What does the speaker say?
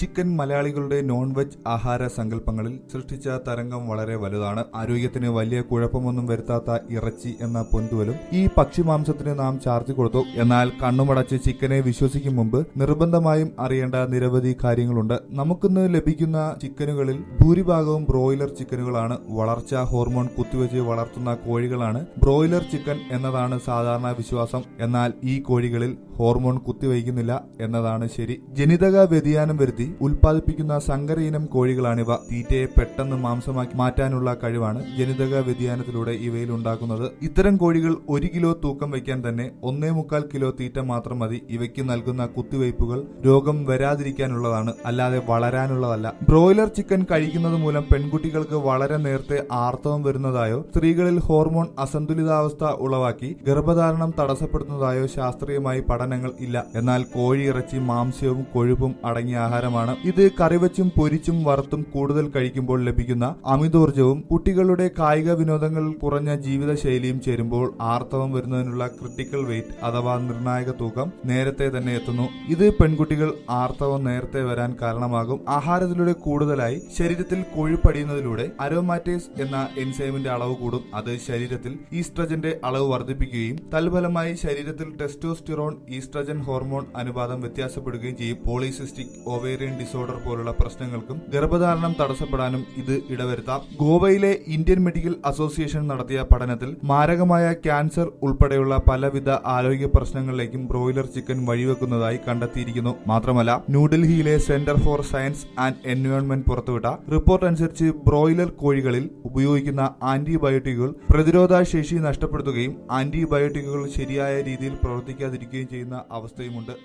Chicken മലയാളികളുടെ non veg ആഹാര സങ്കല്പങ്ങളിൽ സൃഷ്ടിച്ച തരംഗം വളരെ വലുതാണ്. ആരോഗ്യത്തിന് വലിയ കുഴപ്പമൊന്നും വരുത്താത്ത ഇറച്ചി എന്ന പൊൻതുവലും ഈ പക്ഷിമാംസത്തിന് നാം ചാർത്തി കൊടുത്തു. എന്നാൽ കണ്ണുമടച്ച് ചിക്കനെ വിശ്വസിക്കും മുമ്പ് നിർബന്ധമായും അറിയേണ്ട നിരവധി കാര്യങ്ങളുണ്ട്. നമുക്കിന്ന് ലഭിക്കുന്ന ചിക്കനുകളിൽ ഭൂരിഭാഗവും ബ്രോയിലർ ചിക്കനുകളാണ്. വളർച്ചാ ഹോർമോൺ കുത്തിവെച്ച് വളർത്തുന്ന കോഴികളാണ് ബ്രോയിലർ ചിക്കൻ എന്നതാണ് സാധാരണ വിശ്വാസം. എന്നാൽ ഈ കോഴികളിൽ ഹോർമോൺ കുത്തിവയ്ക്കുന്നില്ല എന്നതാണ് ശരി. ജനിതക വ്യതിയാനം വരുത്തി ഉൽപ്പാദിപ്പിക്കുന്ന സങ്കര ഇനം കോഴികളാണിവ. തീറ്റയെ പെട്ടെന്ന് മാംസമാക്കി മാറ്റാനുള്ള കഴിവാണ് ജനിതക വ്യതിയാനത്തിലൂടെ ഇവയിൽ ഉണ്ടാക്കുന്നത്. ഇത്തരം കോഴികൾ 1 കിലോ തൂക്കം വയ്ക്കാൻ തന്നെ 1.25 കിലോ തീറ്റ മാത്രം മതി. ഇവയ്ക്ക് നൽകുന്ന കുത്തിവയ്പ്പുകൾ രോഗം വരാതിരിക്കാനുള്ളതാണ്, അല്ലാതെ വളരാനുള്ളതല്ല. ബ്രോയിലർ ചിക്കൻ കഴിക്കുന്നത് മൂലം പെൺകുട്ടികൾക്ക് വളരെ നേരത്തെ ആർത്തവം വരുന്നതായോ സ്ത്രീകളിൽ ഹോർമോൺ അസന്തുലിതാവസ്ഥ ഉളവാക്കി ഗർഭധാരണം തടസ്സപ്പെടുന്നതായോ ശാസ്ത്രീയമായി പഠനങ്ങൾ ഇല്ല. എന്നാൽ കോഴി ഇറച്ചി മാംസ്യവും കൊഴുപ്പും അടങ്ങിയ ആഹാരമാണ്. ഇത് കറിവച്ചും പൊരിച്ചും വറുത്തും കൂടുതൽ കഴിക്കുമ്പോൾ ലഭിക്കുന്ന അമിതോർജവും കുട്ടികളുടെ കായിക വിനോദങ്ങൾ കുറഞ്ഞ ജീവിതശൈലിയും ചേരുമ്പോൾ ആർത്തവം വരുന്നതിനുള്ള ക്രിട്ടിക്കൽ വെയിറ്റ് അഥവാ നിർണായക തൂക്കം നേരത്തെ തന്നെ എത്തുന്നു. ഇത് പെൺകുട്ടികൾ ആർത്തവം നേരത്തെ വരാൻ കാരണമാകും. ആഹാരത്തിലൂടെ കൂടുതലായി ശരീരത്തിൽ കൊഴുപ്പടിയുന്നതിലൂടെ അരോമാറ്റേസ് എന്ന എൻസൈമിന്റെ അളവ് കൂടും. അത് ശരീരത്തിൽ ഈസ്ട്രജന്റെ അളവ് വർദ്ധിപ്പിക്കുകയും തൽഫലമായി ശരീരത്തിൽ ടെസ്റ്റോസ്റ്റിറോൺ ഈസ്ട്രജൻ ഹോർമോൺ അനുപാതം വ്യത്യാസപ്പെടുകയും ചെയ്യും. പോളിസിസ്റ്റിക് ഓവേറിയൻ ഡിസോർഡർ പോലുള്ള പ്രശ്നങ്ങൾക്കും ഗർഭധാരണം തടസ്സപ്പെടാനും ഇത് ഇടവരുത്താം. ഗോവയിലെ ഇന്ത്യൻ മെഡിക്കൽ അസോസിയേഷൻ നടത്തിയ പഠനത്തിൽ മാരകമായ ക്യാൻസർ ഉൾപ്പെടെയുള്ള പലവിധ ആരോഗ്യ പ്രശ്നങ്ങളിലേക്കും ബ്രോയിലർ ചിക്കൻ വഴിവെക്കുന്നതായി കണ്ടെത്തിയിരിക്കുന്നു. മാത്രമല്ല, ന്യൂഡൽഹിയിലെ centre for science and environment പുറത്തുവിട്ട റിപ്പോർട്ട് അനുസരിച്ച് ബ്രോയിലർ കോഴികളിൽ ഉപയോഗിക്കുന്ന ആന്റിബയോട്ടിക്കുകൾ പ്രതിരോധ ശേഷി നഷ്ടപ്പെടുത്തുകയും ആന്റിബയോട്ടിക്കുകൾ ശരിയായ രീതിയിൽ പ്രവർത്തിക്കാതിരിക്കുകയും ചെയ്യുന്ന അവസ്ഥയുമുണ്ട്.